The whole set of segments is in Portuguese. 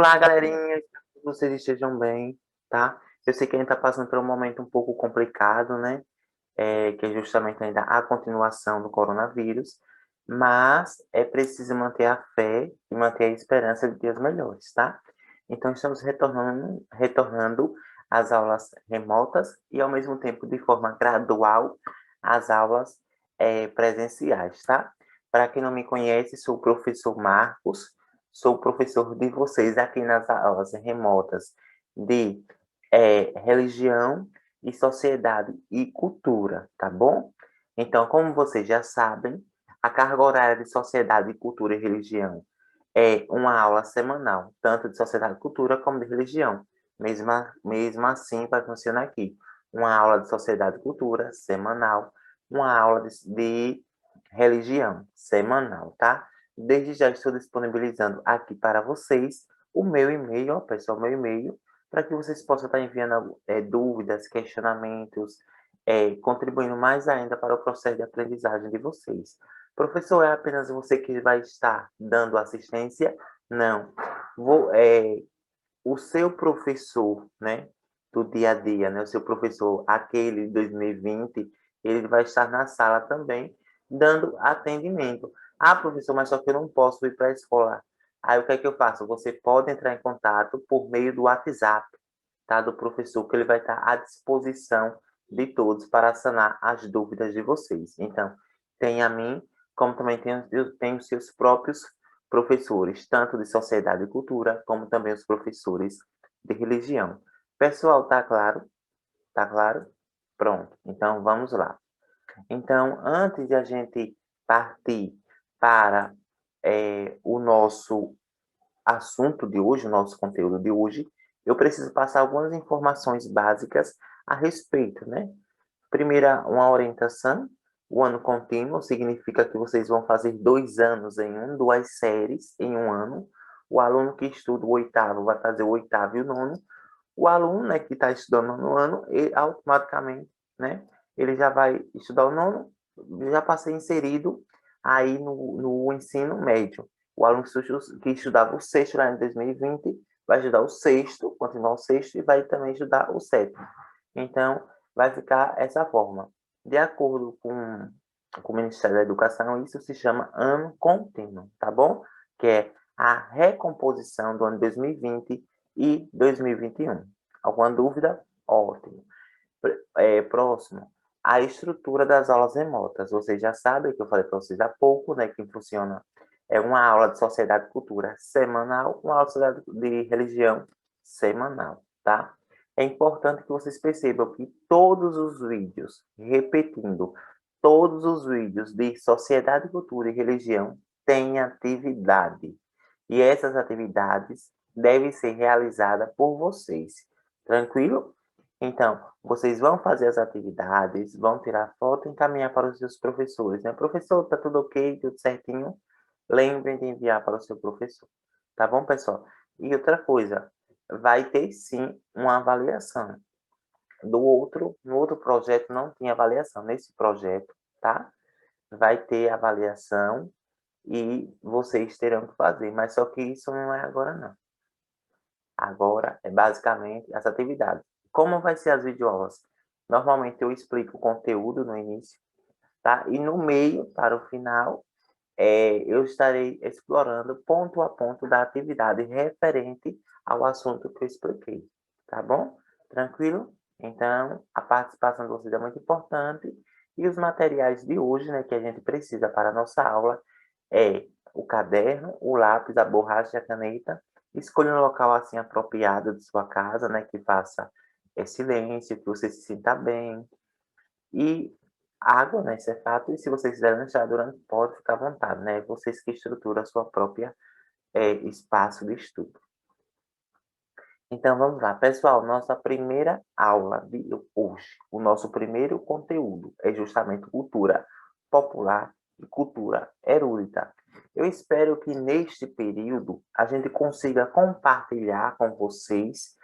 Olá, galerinha, espero que vocês estejam bem, tá? Eu sei que a gente está passando por um momento um pouco complicado, né? Que é justamente ainda a continuação do coronavírus, mas é preciso manter a fé e manter a esperança de dias melhores, tá? Então, estamos retornando às aulas remotas e, ao mesmo tempo, de forma gradual, às aulas presenciais, tá? Para quem não me conhece, sou o professor Marcos, sou professor de vocês aqui nas aulas remotas de religião e sociedade e cultura, tá bom? Então, como vocês já sabem, a carga horária de sociedade, cultura e religião é uma aula semanal, tanto de sociedade e cultura como de religião. Mesmo assim, vai funcionar aqui. Uma aula de sociedade e cultura semanal, uma aula de religião semanal, tá? Desde já estou disponibilizando aqui para vocês o meu e-mail, ó, pessoal, meu e-mail, para que vocês possam estar enviando dúvidas, questionamentos, contribuindo mais ainda para o processo de aprendizagem de vocês. Professor, é apenas você que vai estar dando assistência? Não. O seu professor, né, do dia a dia, né, o seu professor, aquele de 2020, ele vai estar na sala também, dando atendimento. Ah, professor, mas só que eu não posso ir para a escola. Aí o que é que eu faço? Você pode entrar em contato por meio do WhatsApp, tá, do professor, que ele vai estar à disposição de todos para sanar as dúvidas de vocês. Então, tem a mim, como também tem os seus próprios professores, tanto de sociedade e cultura, como também os professores de religião. Pessoal, tá claro? Tá claro? Pronto. Então, vamos lá. Então, antes de a gente partir para o nosso assunto de hoje, o nosso conteúdo de hoje, eu preciso passar algumas informações básicas a respeito, né? Primeira, uma orientação. O ano contínuo significa que vocês vão fazer 2 anos em um, 2 séries em um ano. O aluno que estuda o oitavo vai fazer o oitavo e o nono. O aluno, né, que está estudando no ano, ele, automaticamente, né, ele já vai estudar o nono, já para ser inserido aí no ensino médio. O aluno que estudava o sexto lá em 2020 vai estudar o sexto, continuar o sexto e vai também estudar o sétimo. Então, vai ficar essa forma. De acordo com o Ministério da Educação, isso se chama ano contínuo, tá bom? Que é a recomposição do ano 2020 e 2021. Alguma dúvida? Ótimo. Próximo, a estrutura das aulas remotas. Vocês já sabem que eu falei para vocês há pouco, né, que funciona. É uma aula de sociedade e cultura semanal, uma aula de religião semanal, tá? É importante que vocês percebam que todos os vídeos, repetindo, todos os vídeos de sociedade, cultura e religião têm atividade. E essas atividades devem ser realizadas por vocês. Tranquilo? Então, vocês vão fazer as atividades, vão tirar foto e encaminhar para os seus professores, né? Professor, tá tudo ok, tudo certinho? Lembrem de enviar para o seu professor. Tá bom, pessoal? E outra coisa, vai ter sim uma avaliação. No outro projeto não tinha avaliação. Nesse projeto, tá? Vai ter avaliação e vocês terão que fazer, mas só que isso não é agora, não. Agora é basicamente as atividades. Como vai ser as videoaulas? Normalmente eu explico o conteúdo no início, tá? E no meio, para o final, eu estarei explorando ponto a ponto da atividade referente ao assunto que eu expliquei, tá bom? Tranquilo? Então, a participação de vocês é muito importante e os materiais de hoje, né, que a gente precisa para a nossa aula é o caderno, o lápis, a borracha e a caneta. Escolha um local assim apropriado de sua casa, né, que faça silêncio, que você se sinta bem. E água, né, isso é fato. E se vocês quiserem lanchar durante, pode ficar à vontade, né? Vocês que estruturam a sua própria espaço de estudo. Então, vamos lá. Pessoal, nossa primeira aula de hoje, o nosso primeiro conteúdo é justamente cultura popular e cultura erudita. Eu espero que neste período a gente consiga compartilhar com vocês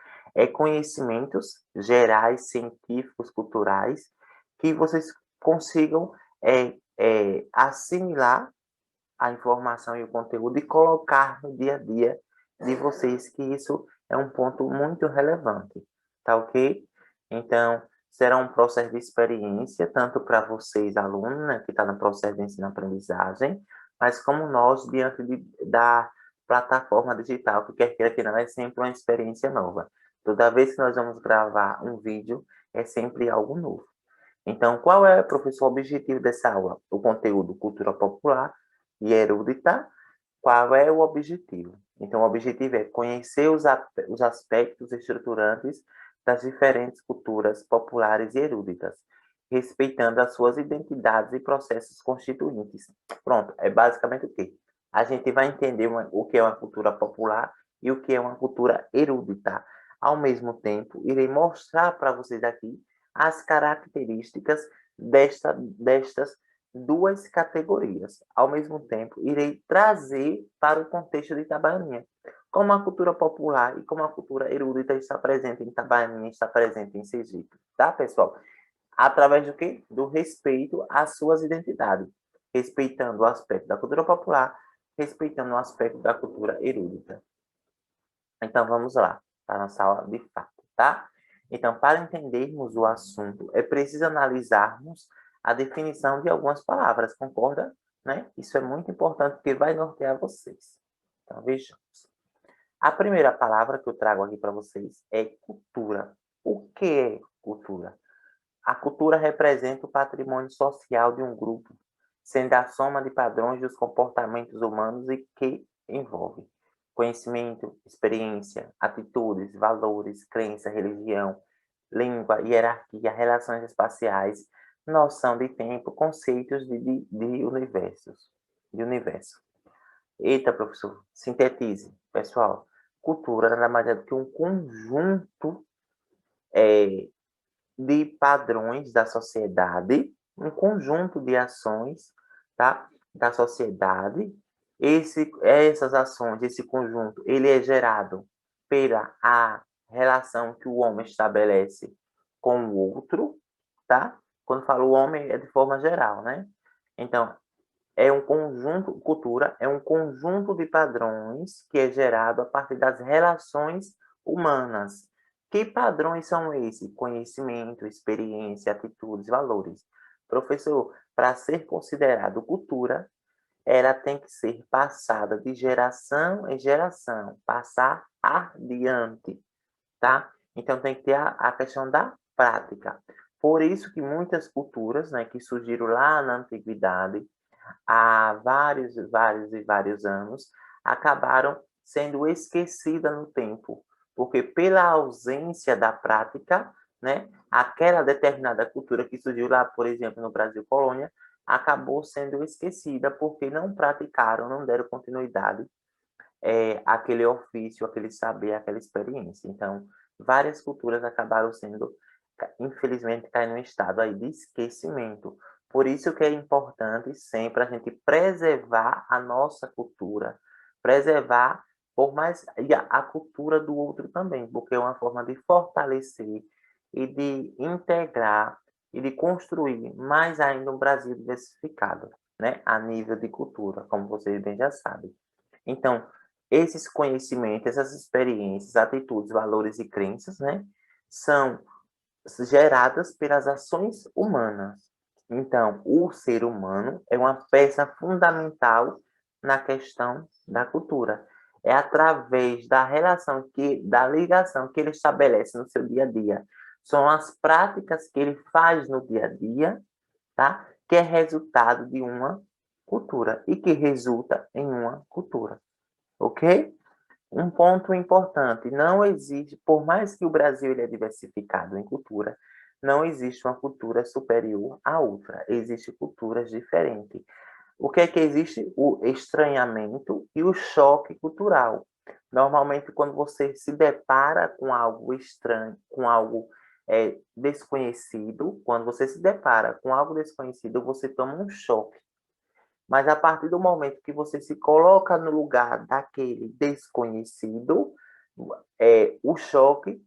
conhecimentos gerais, científicos, culturais, que vocês consigam assimilar a informação e o conteúdo e colocar no dia a dia de vocês que isso é um ponto muito relevante, tá ok? Então, será um processo de experiência, tanto para vocês, alunos, né, que está no processo de ensino-aprendizagem, mas como nós, diante da plataforma digital, que quer queira que não, é sempre uma experiência nova. Toda vez que nós vamos gravar um vídeo, é sempre algo novo. Então, qual é, professor, o objetivo dessa aula? O conteúdo cultura popular e erudita. Qual é o objetivo? Então, o objetivo é conhecer os aspectos estruturantes das diferentes culturas populares e eruditas, respeitando as suas identidades e processos constituintes. Pronto, é basicamente o quê? A gente vai entender o que é uma cultura popular e o que é uma cultura erudita. Ao mesmo tempo, irei mostrar para vocês aqui as características destas duas categorias. Ao mesmo tempo, irei trazer para o contexto de Itabaianinha. Como a cultura popular e como a cultura erudita está presente em Itabaianinha, está presente em Sergipe. Tá, pessoal? Através do quê? Do respeito às suas identidades. Respeitando o aspecto da cultura popular, respeitando o aspecto da cultura erudita. Então, vamos lá, para a nossa aula de fato, tá? Então, para entendermos o assunto, é preciso analisarmos a definição de algumas palavras, concorda? Né? Isso é muito importante, porque vai nortear vocês. Então, vejamos. A primeira palavra que eu trago aqui para vocês é cultura. O que é cultura? A cultura representa o patrimônio social de um grupo, sendo a soma de padrões dos comportamentos humanos e que envolve conhecimento, experiência, atitudes, valores, crença, religião, língua, hierarquia, relações espaciais, noção de tempo, conceitos de universos, de universo. Eita, professor, sintetize. Pessoal, cultura nada mais é do que um conjunto de padrões da sociedade, um conjunto de ações, tá? Da sociedade. Essas ações, esse conjunto, ele é gerado pela a relação que o homem estabelece com o outro, tá? Quando falo homem, é de forma geral, né? Então, é um conjunto, cultura é um conjunto de padrões que é gerado a partir das relações humanas. Que padrões são esses? Conhecimento, experiência, atitudes, valores. Professor, para ser considerado cultura, ela tem que ser passada de geração em geração, passar adiante, tá? Então tem que ter a questão da prática. Por isso que muitas culturas, né, que surgiram lá na antiguidade, há vários anos, acabaram sendo esquecidas no tempo, porque pela ausência da prática, né, aquela determinada cultura que surgiu lá, por exemplo, no Brasil colônia, acabou sendo esquecida porque não praticaram, não deram continuidade àquele ofício, aquele saber, aquela experiência. Então, várias culturas acabaram sendo, infelizmente, caindo em estado aí de esquecimento. Por isso que é importante sempre a gente preservar a nossa cultura, preservar por mais e a cultura do outro também, porque é uma forma de fortalecer e de integrar e de construir mais ainda um Brasil diversificado, né, a nível de cultura, como vocês bem já sabem. Então, esses conhecimentos, essas experiências, atitudes, valores e crenças, né, são geradas pelas ações humanas. Então, o ser humano é uma peça fundamental na questão da cultura. É através da relação da ligação que ele estabelece no seu dia a dia. São as práticas que ele faz no dia a dia, tá? Que é resultado de uma cultura e que resulta em uma cultura, ok? Um ponto importante, não existe, por mais que o Brasil ele é diversificado em cultura, não existe uma cultura superior à outra, existem culturas diferentes. O que é que existe? O estranhamento e o choque cultural. Normalmente, quando você se depara com algo estranho, com algo desconhecido, quando você se depara com algo desconhecido, você toma um choque. Mas a partir do momento que você se coloca no lugar daquele desconhecido, o choque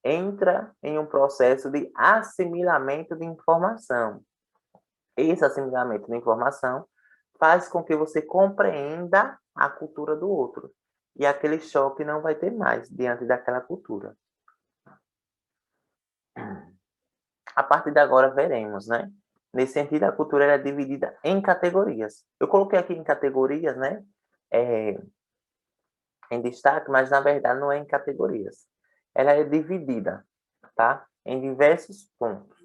entra em um processo de assimilamento de informação. Esse assimilamento de informação faz com que você compreenda a cultura do outro. e aquele choque não vai ter mais diante daquela cultura. A partir de agora veremos, né? Nesse sentido, a cultura é dividida em categorias. Eu coloquei aqui em categorias, né? É, em destaque, mas na verdade não é em categorias. Ela é dividida, tá? Em diversos pontos.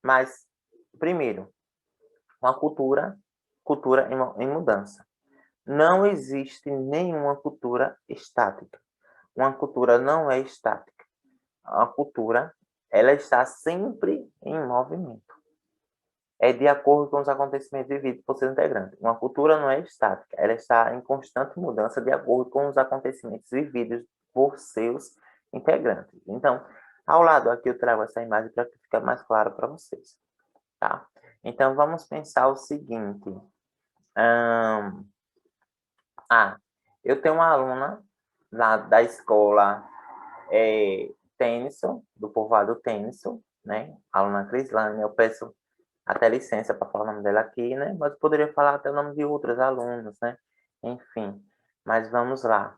Mas, primeiro, uma cultura em mudança. Não existe nenhuma cultura estática. Uma cultura não é estática. A cultura, ela está sempre em movimento. É de acordo com os acontecimentos vividos por seus integrantes. Uma cultura não é estática, ela está em constante mudança de acordo com os acontecimentos vividos por seus integrantes. Então, ao lado aqui eu trago essa imagem para que fique mais claro para vocês, tá? Então, vamos pensar o seguinte. Hum, eu tenho uma aluna lá da escola Tennyson, do povoado Tennyson, né? A aluna Crislane, eu peço até licença para falar o nome dela aqui, né? Mas eu poderia falar até o nome de outros alunos, né? Enfim, mas vamos lá.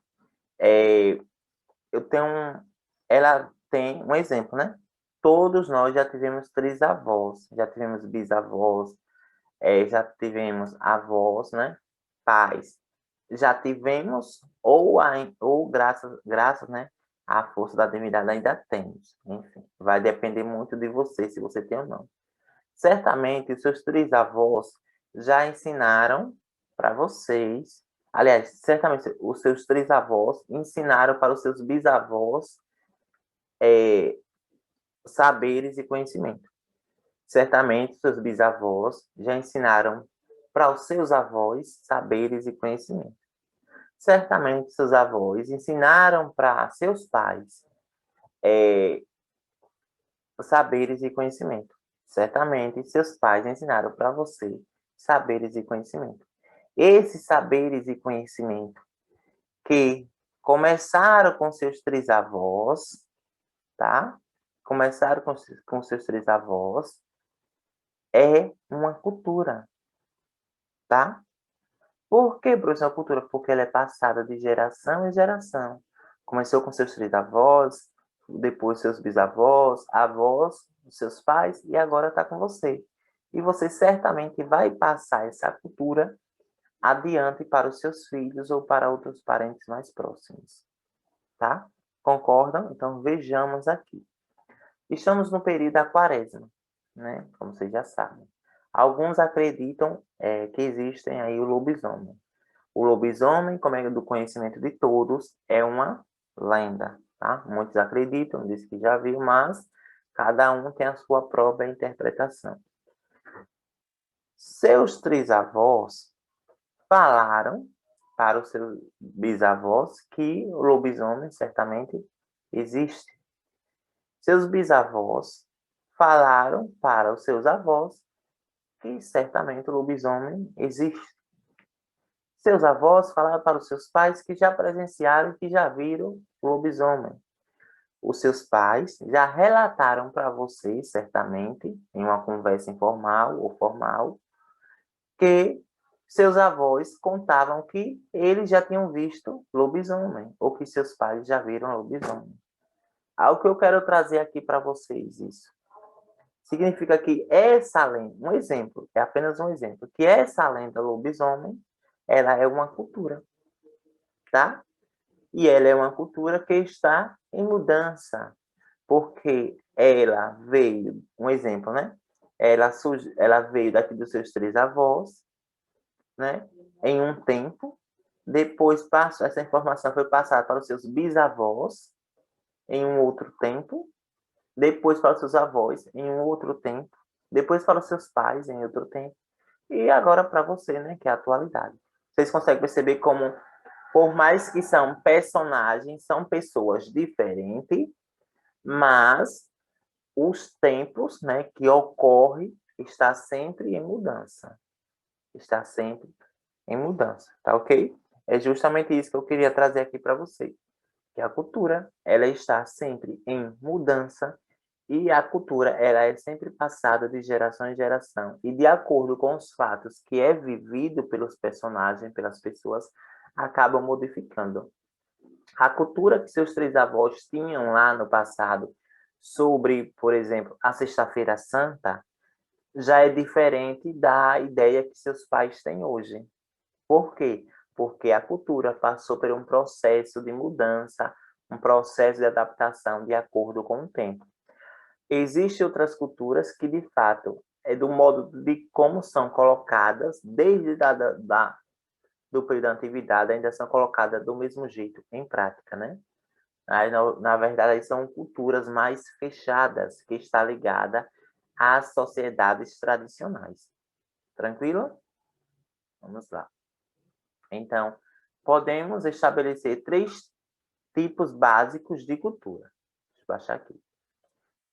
É, eu tenho ela tem um exemplo, né? Todos nós já tivemos trisavós, já tivemos bisavós, já tivemos avós, né? Pais. Já tivemos, ou graças, né? À força da divindade ainda temos. Enfim, vai depender muito de você, se você tem ou não. Certamente, os seus trisavós já ensinaram para vocês, aliás, certamente os seus trisavós ensinaram para os seus bisavós saberes e conhecimento. Certamente, seus bisavós já ensinaram para os seus avós saberes e conhecimento. Certamente, seus avós ensinaram para seus pais saberes e conhecimento. Certamente, seus pais ensinaram para você saberes e conhecimento. Esses saberes e conhecimento que começaram com seus trisavós, tá? Começaram com seus trisavós, é uma cultura, tá? Por que, Bruce, é uma cultura? Porque ela é passada de geração em geração. Começou com seus trisavós, depois seus bisavós, avós, seus pais, e agora está com você. E você certamente vai passar essa cultura adiante para os seus filhos ou para outros parentes mais próximos, tá? Concordam? Então vejamos aqui. Estamos no período da quaresma, né? Como vocês já sabem. Alguns acreditam que existem aí o lobisomem. O lobisomem, como é do conhecimento de todos, é uma lenda, tá? Muitos acreditam, dizem que já viu, mas cada um tem a sua própria interpretação. Seus trisavós falaram para os seus bisavós que o lobisomem certamente existe. Seus bisavós falaram para os seus avós que certamente o lobisomem existe. Seus avós falaram para os seus pais que já presenciaram, que já viram o lobisomem. Os seus pais já relataram para vocês, certamente, em uma conversa informal ou formal, que seus avós contavam que eles já tinham visto lobisomem, ou que seus pais já viram lobisomem. Algo que eu quero trazer aqui para vocês, isso. Significa que essa lenda, um exemplo, é apenas um exemplo, que essa lenda lobisomem, ela é uma cultura, tá? E ela é uma cultura que está em mudança, porque ela veio, um exemplo, né? Ela veio daqui dos seus três avós, né? Em um tempo, depois passou, essa informação foi passada para os seus bisavós em um outro tempo, depois para os seus avós em um outro tempo, depois para os seus pais em outro tempo, e agora para você, né, que é a atualidade. Vocês conseguem perceber como, por mais que são personagens, são pessoas diferentes, mas os tempos, né, que ocorre está sempre em mudança. Está sempre em mudança, tá ok? É justamente isso que eu queria trazer aqui para você, que a cultura, ela está sempre em mudança e a cultura, ela é sempre passada de geração em geração e de acordo com os fatos que é vivido pelos personagens, pelas pessoas, acabam modificando. A cultura que seus três avós tinham lá no passado sobre, por exemplo, a Sexta-feira Santa, já é diferente da ideia que seus pais têm hoje. Por quê? Porque a cultura passou por um processo de mudança, um processo de adaptação de acordo com o tempo. Existem outras culturas que, de fato, é do modo de como são colocadas, desde do período da antiguidade, ainda são colocadas do mesmo jeito, em prática, né? Aí, na verdade, são culturas mais fechadas, que está ligada às sociedades tradicionais. Tranquilo? Vamos lá. Então, podemos estabelecer três tipos básicos de cultura. Deixa eu baixar aqui.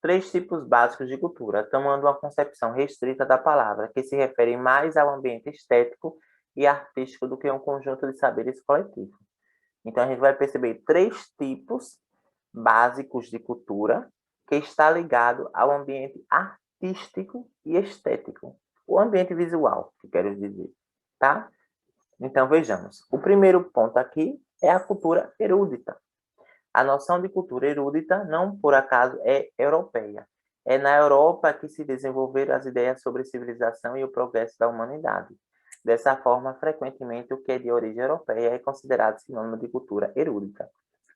Três tipos básicos de cultura, tomando uma concepção restrita da palavra, que se refere mais ao ambiente estético e artístico do que um conjunto de saberes coletivos. Então, a gente vai perceber três tipos básicos de cultura que está ligado ao ambiente artístico e estético. O ambiente visual, que quero dizer, tá? Então, vejamos. O primeiro ponto aqui é a cultura erudita. A noção de cultura erudita, não por acaso, é europeia. É na Europa que se desenvolveram as ideias sobre civilização e o progresso da humanidade. Dessa forma, frequentemente, o que é de origem europeia é considerado sinônimo de cultura erudita.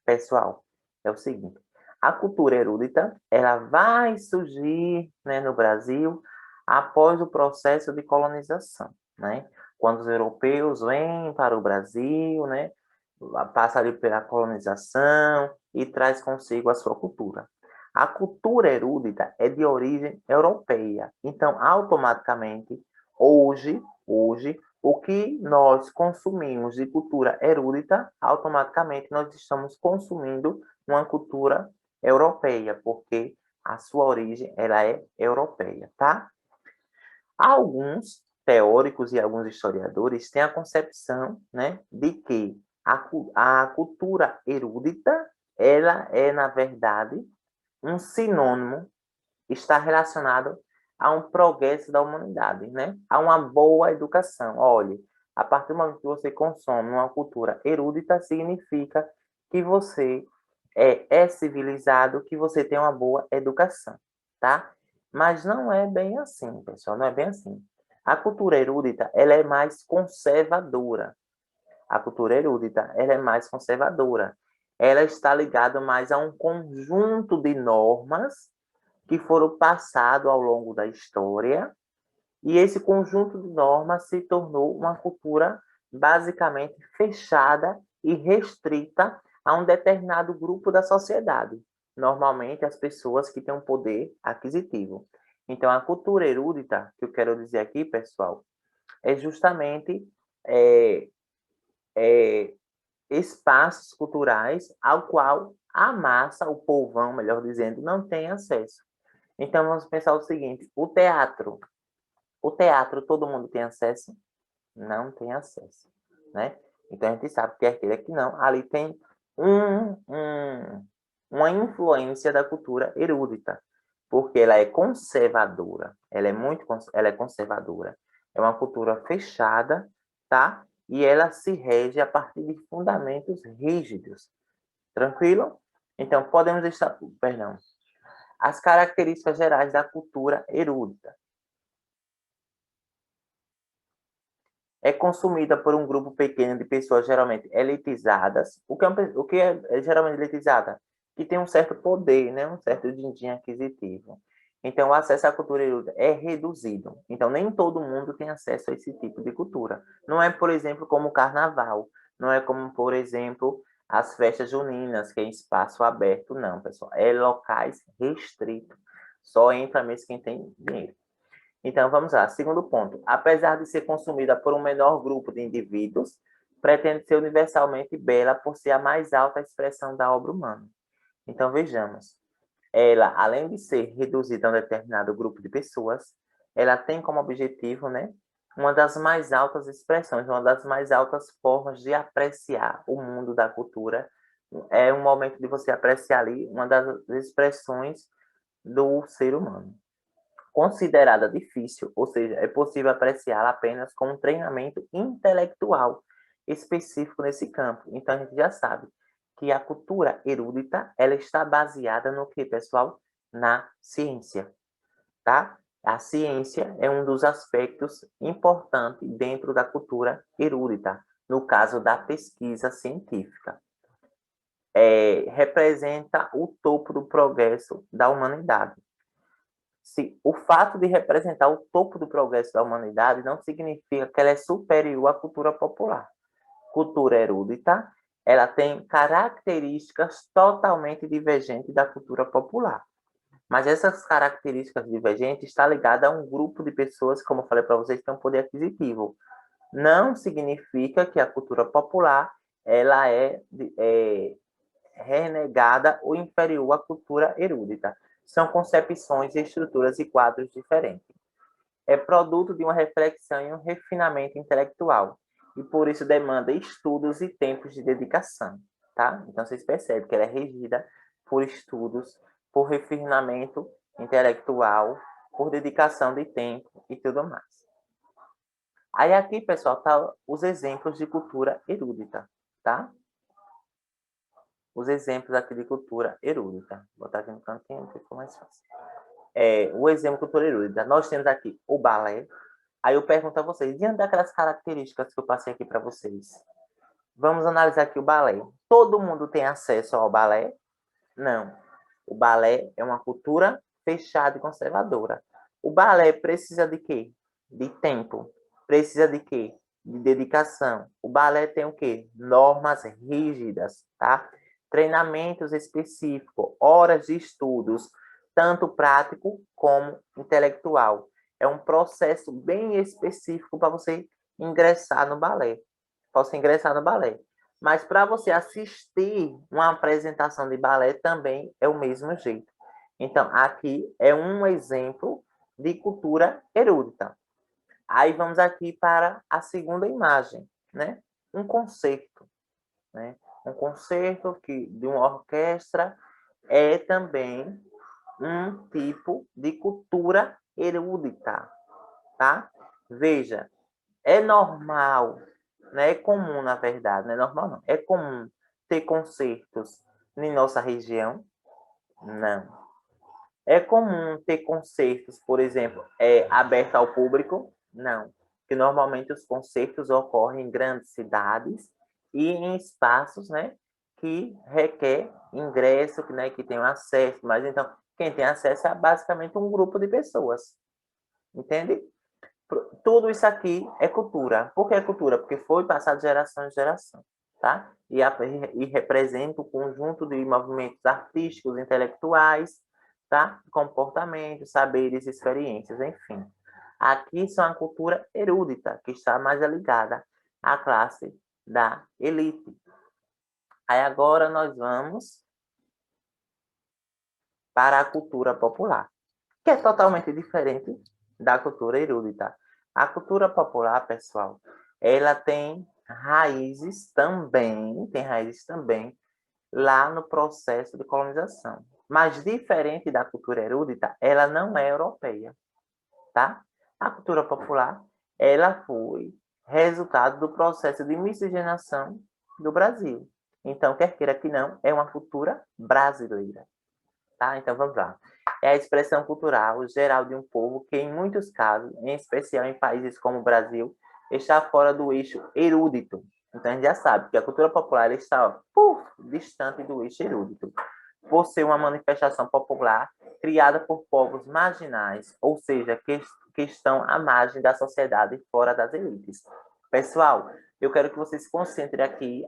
Pessoal, é o seguinte, a cultura erudita, ela vai surgir, né, no Brasil após o processo de colonização, né? Quando os europeus vêm para o Brasil, né, passa ali pela colonização e traz consigo a sua cultura. A cultura erudita é de origem europeia, então automaticamente hoje o que nós consumimos de cultura erudita, automaticamente nós estamos consumindo uma cultura europeia, porque a sua origem ela é europeia, tá? Alguns teóricos e alguns historiadores têm a concepção, né, de que a cultura erudita, ela é, na verdade, um sinônimo, está relacionado a um progresso da humanidade, né? A uma boa educação. Olhe, a partir do momento que você consome uma cultura erudita, significa que você é civilizado, que você tem uma boa educação, tá? Mas não é bem assim, pessoal, não é bem assim. A cultura erudita, ela é mais conservadora. A cultura erudita, ela é mais conservadora. Ela está ligada mais a um conjunto de normas que foram passados ao longo da história, e esse conjunto de normas se tornou uma cultura basicamente fechada e restrita a um determinado grupo da sociedade, normalmente as pessoas que têm um poder aquisitivo. Então, a cultura erudita, que eu quero dizer aqui, pessoal, é justamente é, é, espaços culturais ao qual a massa, o povão, melhor dizendo, não tem acesso. Então, vamos pensar o seguinte, o teatro. O teatro, todo mundo tem acesso? Não tem acesso, né? Então, a gente sabe que aquele aqui não. Ali tem um, um, uma influência da cultura erudita, porque ela é conservadora. Ela é conservadora. É uma cultura fechada, tá? E ela se rege a partir de fundamentos rígidos. Tranquilo? Então, podemos estar... Perdão. As características gerais da cultura erudita. É consumida por um grupo pequeno de pessoas geralmente elitizadas. O que é geralmente elitizada? Que tem um certo poder, né? Um certo din-din aquisitivo. Então, o acesso à cultura erudita é reduzido. Então, nem todo mundo tem acesso a esse tipo de cultura. Não é, por exemplo, como o carnaval. Não é como, por exemplo, as festas juninas, que é em espaço aberto. Não, pessoal. É locais restritos. Só entra mesmo quem tem dinheiro. Então, vamos lá. Segundo ponto. Apesar de ser consumida por um menor grupo de indivíduos, pretende ser universalmente bela por ser a mais alta expressão da obra humana. Então, vejamos. Ela, além de ser reduzida a um determinado grupo de pessoas, ela tem como objetivo, né, uma das mais altas expressões, uma das mais altas formas de apreciar o mundo da cultura. É um momento de você apreciar ali uma das expressões do ser humano considerada difícil, ou seja, é possível apreciá-la apenas com um treinamento intelectual específico nesse campo. Então, a gente já sabe que a cultura erudita, ela está baseada no que, pessoal? Na ciência, tá? A ciência é um dos aspectos importantes dentro da cultura erudita, no caso da pesquisa científica. Representa o topo do progresso da humanidade. O fato de representar o topo do progresso da humanidade não significa que ela é superior à cultura popular. Cultura erudita, ela tem características totalmente divergentes da cultura popular. Mas essas características divergentes estão ligadas a um grupo de pessoas, como eu falei para vocês, que tem um poder aquisitivo. Não significa que a cultura popular ela é renegada ou inferior à cultura erudita. São concepções, estruturas e quadros diferentes. É produto de uma reflexão e um refinamento intelectual, e por isso demanda estudos e tempos de dedicação, tá? Então, vocês percebem que ela é regida por estudos, por refinamento intelectual, por dedicação de tempo e tudo mais. Aí aqui, pessoal, tá os exemplos de cultura erudita, tá? Os exemplos aqui de cultura erudita. Vou botar aqui no cantinho que ficou mais fácil. O exemplo de cultura erudita. Nós temos aqui o balé. Aí eu pergunto a vocês, diante daquelas características que eu passei aqui para vocês, vamos analisar aqui o balé. Todo mundo tem acesso ao balé? Não. O balé é uma cultura fechada e conservadora. O balé precisa de quê? De tempo. Precisa de quê? De dedicação. O balé tem o quê? Normas rígidas, tá? Treinamentos específicos, horas de estudos, tanto prático como intelectual. É um processo bem específico para você ingressar no balé. Para você ingressar no balé. Mas para você assistir uma apresentação de balé também é o mesmo jeito. Então, aqui é um exemplo de cultura erudita. Aí vamos aqui para a segunda imagem, né? Um concerto, né? Um concerto de uma orquestra é também um tipo de cultura erudita, tá? Veja, é normal, não é comum, na verdade, não é normal, não. É comum ter concertos em nossa região? Não. É comum ter concertos, por exemplo, abertos ao público? Não. Porque normalmente os concertos ocorrem em grandes cidades e em espaços, né, que requer ingresso, né, que tem acesso. Mas então, quem tem acesso é basicamente um grupo de pessoas. Entende? Tudo isso aqui é cultura. Por que é cultura? Porque foi passado de geração em geração, tá? E representa o conjunto de movimentos artísticos, intelectuais, tá? Comportamentos, saberes, experiências, enfim. Aqui são a cultura erudita, que está mais ligada à classe da elite. Aí agora nós vamos para a cultura popular, que é totalmente diferente da cultura erudita. A cultura popular, pessoal, ela tem raízes também lá no processo de colonização. Mas diferente da cultura erudita, ela não é europeia, tá? A cultura popular, ela foi resultado do processo de miscigenação do Brasil. Então, quer queira que não, é uma cultura brasileira. Tá? Então, vamos lá. É a expressão cultural geral de um povo que, em muitos casos, em especial em países como o Brasil, está fora do eixo erudito. Então, a gente já sabe que a cultura popular está distante do eixo erudito, por ser uma manifestação popular criada por povos marginais, ou seja, que estão à margem da sociedade fora das elites. Pessoal, eu quero que vocês se concentrem aqui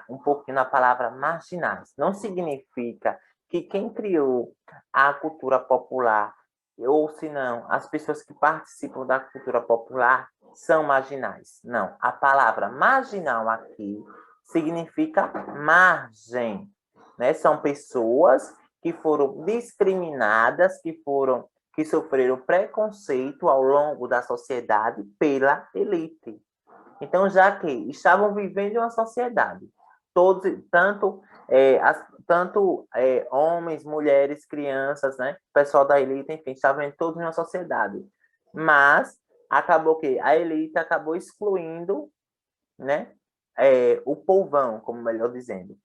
um pouquinho na palavra marginais. Não significa que quem criou a cultura popular, ou se não, as pessoas que participam da cultura popular são marginais. Não, a palavra marginal aqui significa margem, né? São pessoas que foram discriminadas, que sofreram preconceito ao longo da sociedade pela elite. Então, já que estavam vivendo em uma sociedade, todos, homens, mulheres, crianças, né? Pessoal da elite, enfim, estavam todos em uma sociedade. Mas acabou que a elite acabou excluindo, né? O povão, como melhor dizendo.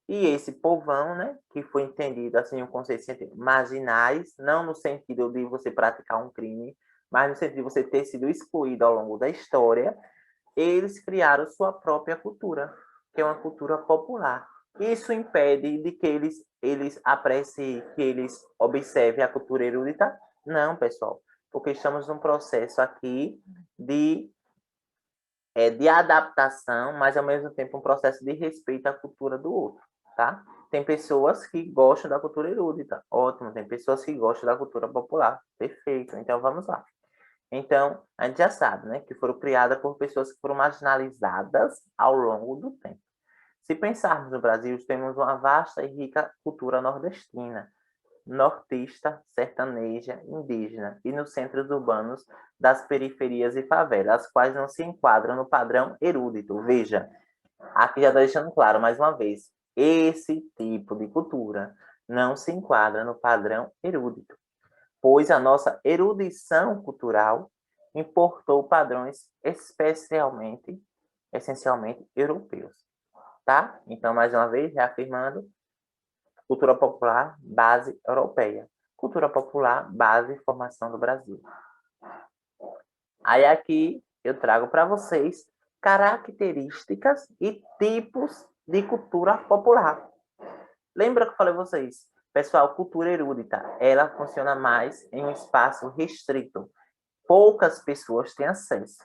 E esse povão, né, que foi entendido assim, um conceito científico, marginais, não no sentido de você praticar um crime, mas no sentido de você ter sido excluído ao longo da história, eles criaram sua própria cultura, que é uma cultura popular. Isso impede de que eles apreciem, que eles observem a cultura erudita? Não, pessoal, porque estamos num processo aqui de de adaptação, mas ao mesmo tempo um processo de respeito à cultura do outro, tá? Tem pessoas que gostam da cultura erudita, ótimo. Tem pessoas que gostam da cultura popular, perfeito. Então vamos lá. Então a gente já sabe, né, que foram criadas por pessoas que foram marginalizadas ao longo do tempo. Se pensarmos no Brasil, temos uma vasta e rica cultura nordestina, nortista, sertaneja, indígena e nos centros urbanos das periferias e favelas, as quais não se enquadram no padrão erudito. Veja, aqui já está deixando claro mais uma vez, esse tipo de cultura não se enquadra no padrão erudito, pois a nossa erudição cultural importou padrões essencialmente europeus, tá? Então, mais uma vez, reafirmando, cultura popular, base europeia. Cultura popular, base e formação do Brasil. Aí aqui eu trago para vocês características e tipos de cultura popular. Lembra que eu falei a vocês? Pessoal, cultura erudita, ela funciona mais em um espaço restrito. Poucas pessoas têm acesso.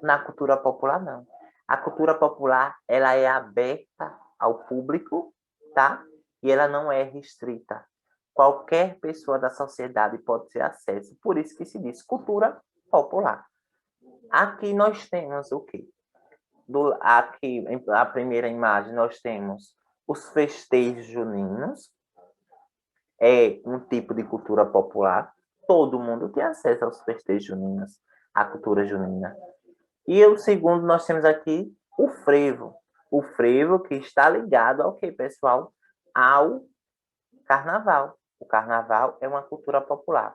Na cultura popular, não. A cultura popular, ela é aberta ao público, tá? E ela não é restrita. Qualquer pessoa da sociedade pode ter acesso. Por isso que se diz cultura popular. Aqui nós temos o quê? Aqui, a primeira imagem, nós temos os festejos juninos. É um tipo de cultura popular. Todo mundo tem acesso aos festejos juninos, à cultura junina. E o segundo, nós temos aqui o frevo. O frevo que está ligado ao que, pessoal? Ao carnaval. O carnaval é uma cultura popular.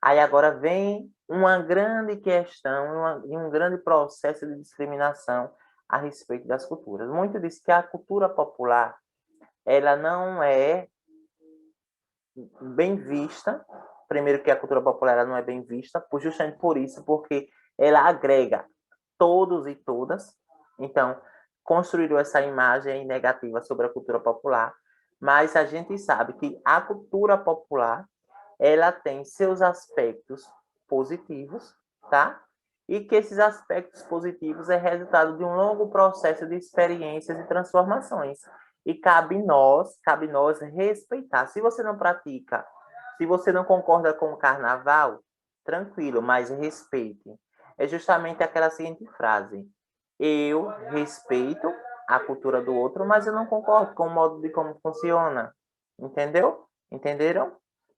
Aí agora vem uma grande questão e um grande processo de discriminação a respeito das culturas. Muito diz que a cultura popular ela não é bem vista. Primeiro que a cultura popular ela não é bem vista, justamente por isso, porque ela agrega todos e todas. Então, construíram essa imagem negativa sobre a cultura popular, mas a gente sabe que a cultura popular ela tem seus aspectos positivos, tá? E que esses aspectos positivos é resultado de um longo processo de experiências e transformações. E cabe nós respeitar. Se você não pratica, se você não concorda com o carnaval, tranquilo, mas respeite. É justamente aquela seguinte frase: eu respeito a cultura do outro, mas eu não concordo com o modo de como funciona. Entendeu? Entenderam?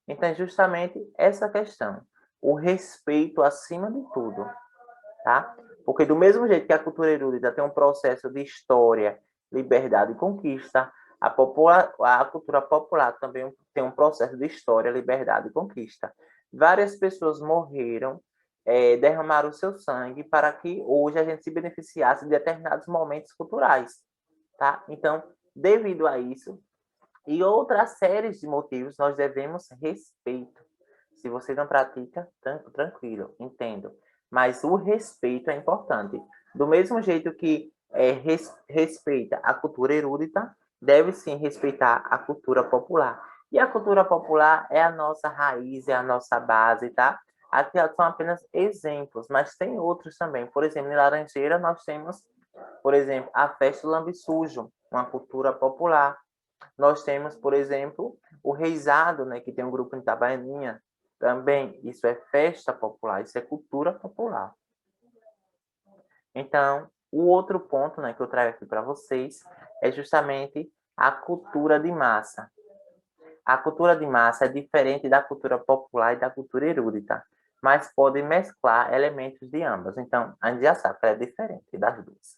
Então, é justamente essa questão. O respeito acima de tudo, tá? Porque do mesmo jeito que a cultura erudita tem um processo de história, liberdade e conquista, a cultura popular também tem um processo de história, liberdade e conquista. Várias pessoas morreram, derramaram o seu sangue para que hoje a gente se beneficiasse de determinados momentos culturais, tá? Então, devido a isso, e outras séries de motivos, nós devemos respeito. Se você não pratica, tranquilo, entendo. Mas o respeito é importante. Do mesmo jeito que respeita a cultura erudita, deve sim respeitar a cultura popular. E a cultura popular é a nossa raiz, é a nossa base, tá? Aqui são apenas exemplos, mas tem outros também. Por exemplo, em Laranjeira nós temos, por exemplo, a festa do Lambe Sujo, uma cultura popular. Nós temos, por exemplo, o Reisado, né, que tem um grupo em Itabaianinha. Também, isso é festa popular, isso é cultura popular. Então, o outro ponto, né, que eu trago aqui para vocês é justamente a cultura de massa. A cultura de massa é diferente da cultura popular e da cultura erudita, mas pode mesclar elementos de ambas. Então, a gente já sabe que ela é diferente das duas.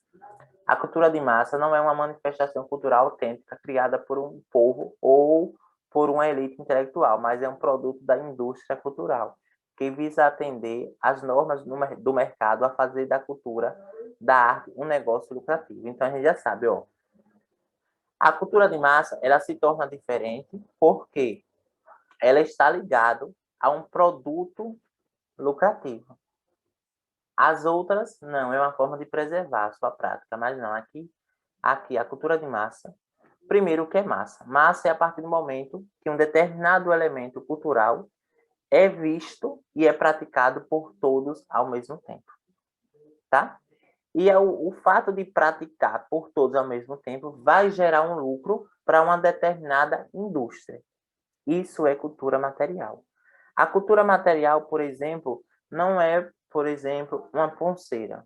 A cultura de massa não é uma manifestação cultural autêntica criada por um povo ou por uma elite intelectual, mas é um produto da indústria cultural, que visa atender às normas do mercado a fazer da cultura, da arte, um negócio lucrativo. Então, a gente já sabe, ó, A cultura de massa, ela se torna diferente porque ela está ligada a um produto lucrativo. As outras, não, é uma forma de preservar a sua prática, mas não, aqui a cultura de massa, primeiro, o que é massa? Massa é a partir do momento que um determinado elemento cultural é visto e é praticado por todos ao mesmo tempo, tá? E o fato de praticar por todos ao mesmo tempo vai gerar um lucro para uma determinada indústria. Isso é cultura material. A cultura material, por exemplo, não é, por exemplo, uma pulseira,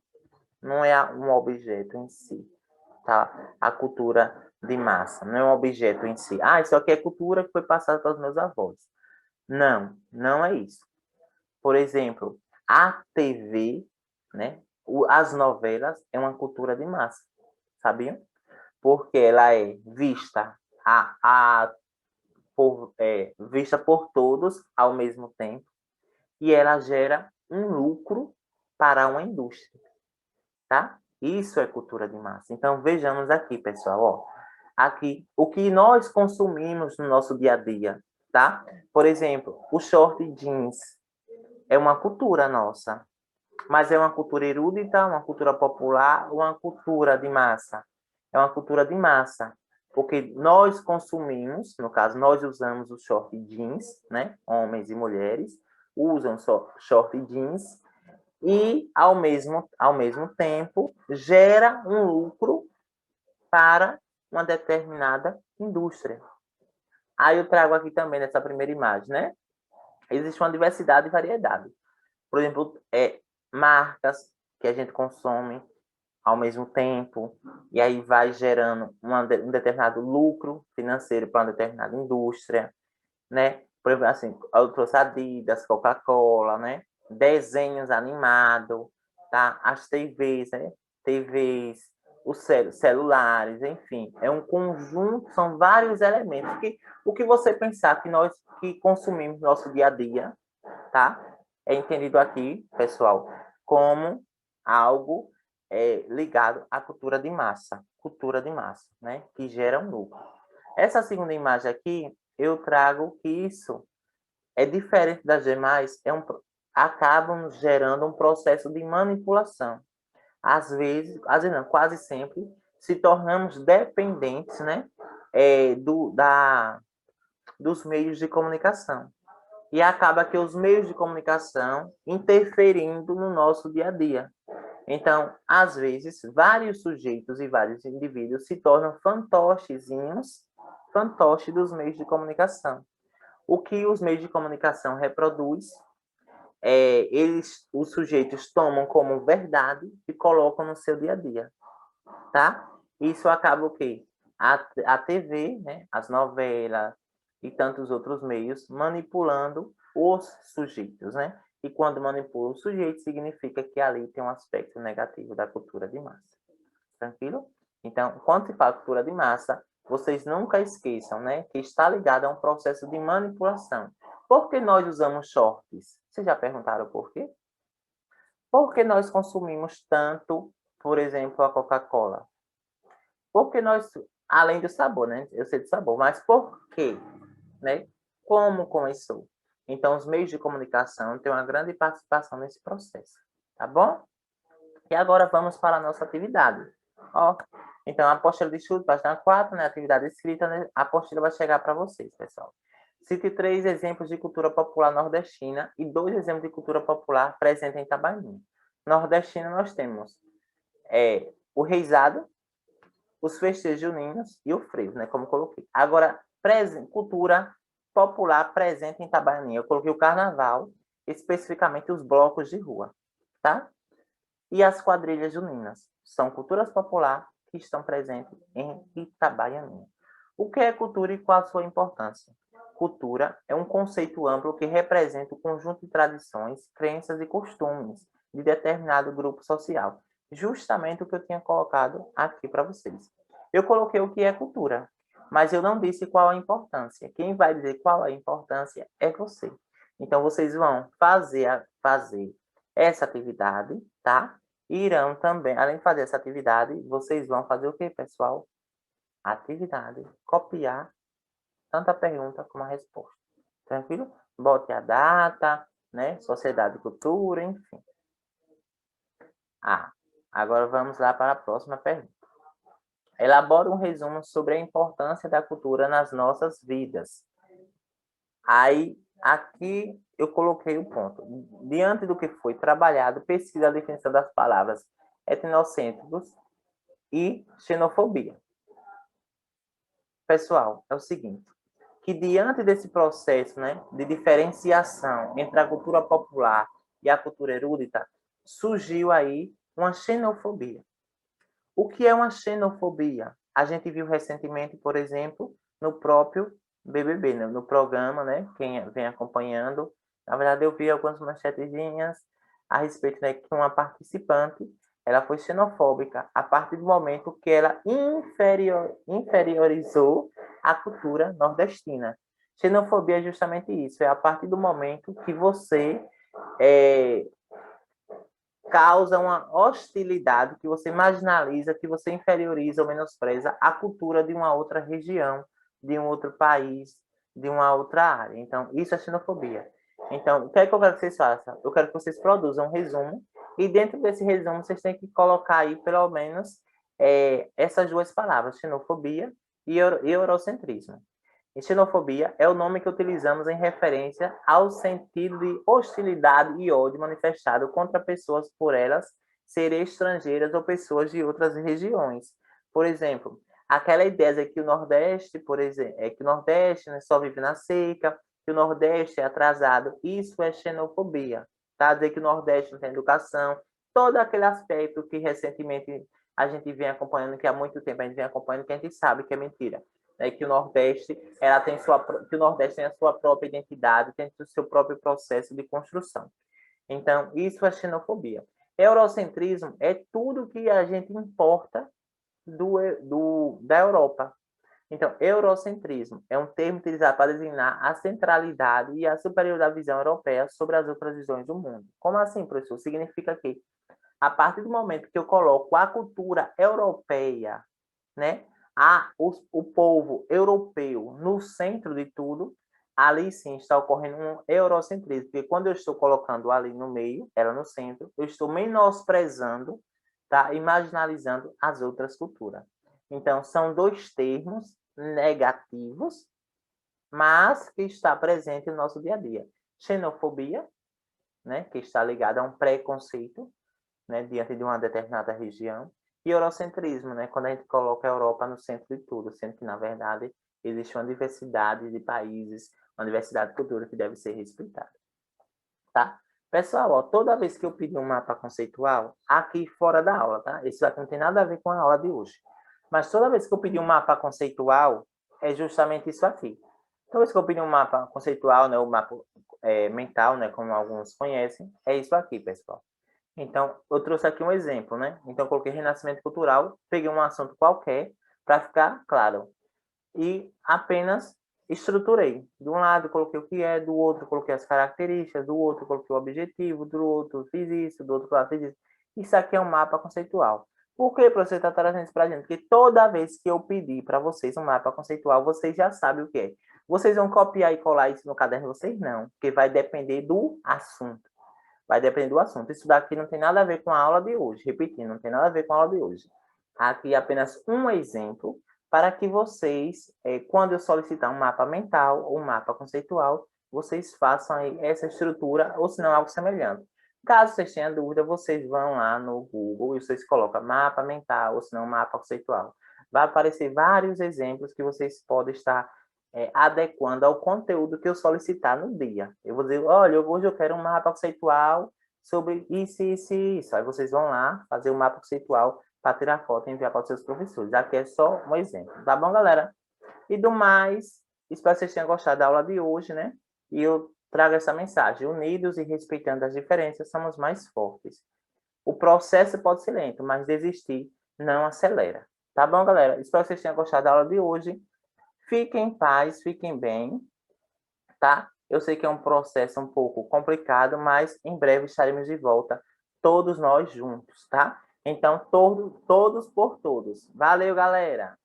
não é um objeto em si, tá? A cultura de massa não é um objeto em si. Ah, isso aqui é cultura que foi passada pelos meus avós. Não, não é isso. Por exemplo, a TV, né? As novelas é uma cultura de massa, sabiam? Porque ela é vista vista por todos ao mesmo tempo e ela gera um lucro para uma indústria, tá? Isso é cultura de massa. Então vejamos aqui, pessoal, ó, aqui o que nós consumimos no nosso dia a dia, tá? Por exemplo, o short jeans é uma cultura nossa, mas é uma cultura erudita, uma cultura popular, uma cultura de massa. É uma cultura de massa, porque nós consumimos, no caso, nós usamos o short jeans, né? Homens e mulheres usam só short jeans e, ao mesmo tempo, gera um lucro para uma determinada indústria. Aí eu trago aqui também nessa primeira imagem, né? Existe uma diversidade e variedade. Por exemplo, marcas que a gente consome ao mesmo tempo, e aí vai gerando um determinado lucro financeiro para uma determinada indústria, né? Por exemplo, assim, eu trouxe Adidas, Coca-Cola, né? Desenhos animados, tá? As TVs, né? TVs, os celulares, enfim, é um conjunto, são vários elementos que o que você pensar que nós que consumimos no nosso dia a dia, tá? É entendido aqui, pessoal, como algo ligado à cultura de massa, né? Que gera um lucro. Essa segunda imagem aqui, eu trago que isso é diferente das demais, acabam gerando um processo de manipulação. Às vezes não, quase sempre, se tornamos dependentes, né? Dos meios de comunicação e acaba que os meios de comunicação interferindo no nosso dia a dia. Então, às vezes, vários sujeitos e vários indivíduos se tornam fantoches dos meios de comunicação. O que os meios de comunicação reproduz, os sujeitos tomam como verdade e colocam no seu dia a dia, tá? Isso acaba o quê? A TV, né, as novelas e tantos outros meios manipulando os sujeitos, né? E quando manipula o sujeito, significa que ali tem um aspecto negativo da cultura de massa. Tranquilo? Então, quando se fala cultura de massa, vocês nunca esqueçam, né, que está ligado a um processo de manipulação. Por que nós usamos shorts? Vocês já perguntaram por quê? Por que nós consumimos tanto, por exemplo, a Coca-Cola? Porque nós, além do sabor, né? Eu sei do sabor, mas por quê? Né? Como começou? Então, os meios de comunicação têm uma grande participação nesse processo, tá bom? E agora vamos para a nossa atividade. Ó, então, a apostila de estudo, página 4, né? Atividade escrita, né? A apostila vai chegar para vocês, pessoal. Cite 3 exemplos de cultura popular nordestina e 2 exemplos de cultura popular presente em Itabaiana. Nordestina, nós temos o reisado, os festejos juninos e o frevo, né? Como eu coloquei. Agora, cultura popular presente em Itabaiana. Eu coloquei o carnaval, especificamente os blocos de rua, tá? E as quadrilhas juninas. São culturas populares que estão presentes em Itabaiana. O que é cultura e qual a sua importância? Cultura é um conceito amplo que representa o conjunto de tradições, crenças e costumes de determinado grupo social. Justamente o que eu tinha colocado aqui para vocês. Eu coloquei o que é cultura, mas eu não disse qual a importância. Quem vai dizer qual a importância é você. Então, vocês vão fazer essa atividade, tá? Irão também, além de fazer essa atividade, vocês vão fazer o quê, pessoal? atividade, copiar tanto a pergunta como a resposta. Tranquilo? Bote a data, né? Sociedade e cultura, enfim. Agora vamos lá para a próxima pergunta. Elabora um resumo sobre a importância da cultura nas nossas vidas. Aí, aqui eu coloquei o ponto. Diante do que foi trabalhado, pesquisa a definição das palavras etnocêntricos e xenofobia. Pessoal, é o seguinte, que diante desse processo, né, de diferenciação entre a cultura popular e a cultura erudita, surgiu aí uma xenofobia. O que é uma xenofobia? A gente viu recentemente, por exemplo, no próprio BBB, né? No programa, né? Quem vem acompanhando, na verdade eu vi algumas manchetezinhas a respeito, né, que uma participante, ela foi xenofóbica a partir do momento que ela inferiorizou a cultura nordestina. Xenofobia é justamente isso, é a partir do momento que você causa uma hostilidade, que você marginaliza, que você inferioriza ou menospreza a cultura de uma outra região, de um outro país, de uma outra área. Então, isso é xenofobia. Então, o que é que eu quero que vocês façam? Eu quero que vocês produzam um resumo, e dentro desse resumo vocês têm que colocar aí, pelo menos, essas duas palavras, xenofobia e eurocentrismo. E xenofobia é o nome que utilizamos em referência ao sentido de hostilidade e ódio manifestado contra pessoas por elas serem estrangeiras ou pessoas de outras regiões. Por exemplo, aquela ideia de que o Nordeste, por exemplo, é que o Nordeste, né, só vive na seca, que o Nordeste é atrasado, isso é xenofobia. Tá? Dizer que o Nordeste não tem educação, todo aquele aspecto que recentemente a gente vem acompanhando, que há muito tempo a gente vem acompanhando, que a gente sabe que é mentira. Que o Nordeste que o Nordeste tem a sua própria identidade, tem o seu próprio processo de construção. Então, isso é xenofobia. Eurocentrismo é tudo que a gente importa da Europa. Então, eurocentrismo é um termo utilizado para designar a centralidade e a superioridade da visão europeia sobre as outras visões do mundo. Como assim, professor? Significa que, a partir do momento que eu coloco a cultura europeia, né, o povo europeu no centro de tudo, ali sim está ocorrendo um eurocentrismo, porque quando eu estou colocando ali no meio, ela no centro, eu estou menosprezando, tá, e marginalizando as outras culturas. Então, são dois termos negativos, mas que está presente no nosso dia a dia. Xenofobia, né, que está ligada a um preconceito, né, diante de uma determinada região, e eurocentrismo, né, quando a gente coloca a Europa no centro de tudo, sendo que, na verdade, existe uma diversidade de países, uma diversidade de cultura que deve ser respeitada. Tá? Pessoal, ó, toda vez que eu pedir um mapa conceitual, aqui fora da aula, tá? Isso aqui não tem nada a ver com a aula de hoje. Mas toda vez que eu pedir um mapa conceitual, é justamente isso aqui. Toda vez que eu pedir um mapa conceitual, né, o mapa mental, né, como alguns conhecem, é isso aqui, pessoal. Então, eu trouxe aqui um exemplo, né? Então, eu coloquei renascimento cultural, peguei um assunto qualquer para ficar claro. E apenas estruturei. De um lado, coloquei o que é, do outro, coloquei as características, do outro, coloquei o objetivo, do outro, fiz isso, do outro lado, fiz isso. Isso aqui é um mapa conceitual. Por que você está trazendo isso para a gente? Porque toda vez que eu pedir para vocês um mapa conceitual, vocês já sabem o que é. Vocês vão copiar e colar isso no caderno de vocês? Não, porque vai depender do assunto. Vai depender do assunto. Isso daqui não tem nada a ver com a aula de hoje. Repetindo, não tem nada a ver com a aula de hoje. Aqui apenas um exemplo para que vocês, quando eu solicitar um mapa mental ou um mapa conceitual, vocês façam aí essa estrutura, ou se não, algo semelhante. Caso vocês tenham dúvida, vocês vão lá no Google e vocês colocam mapa mental, ou se não, mapa conceitual. Vai aparecer vários exemplos que vocês podem estar adequando ao conteúdo que eu solicitar no dia. Eu vou dizer, olha, hoje eu quero um mapa conceitual sobre isso, isso e isso. Aí vocês vão lá fazer o mapa conceitual para tirar foto e enviar para os seus professores. Aqui é só um exemplo, tá bom, galera? E do mais, espero que vocês tenham gostado da aula de hoje, né? E eu trago essa mensagem. Unidos e respeitando as diferenças, somos mais fortes. O processo pode ser lento, mas desistir não acelera. Tá bom, galera? Espero que vocês tenham gostado da aula de hoje. Fiquem em paz, fiquem bem, tá? Eu sei que é um processo um pouco complicado, mas em breve estaremos de volta, todos nós juntos, tá? Então, todos por todos. Valeu, galera!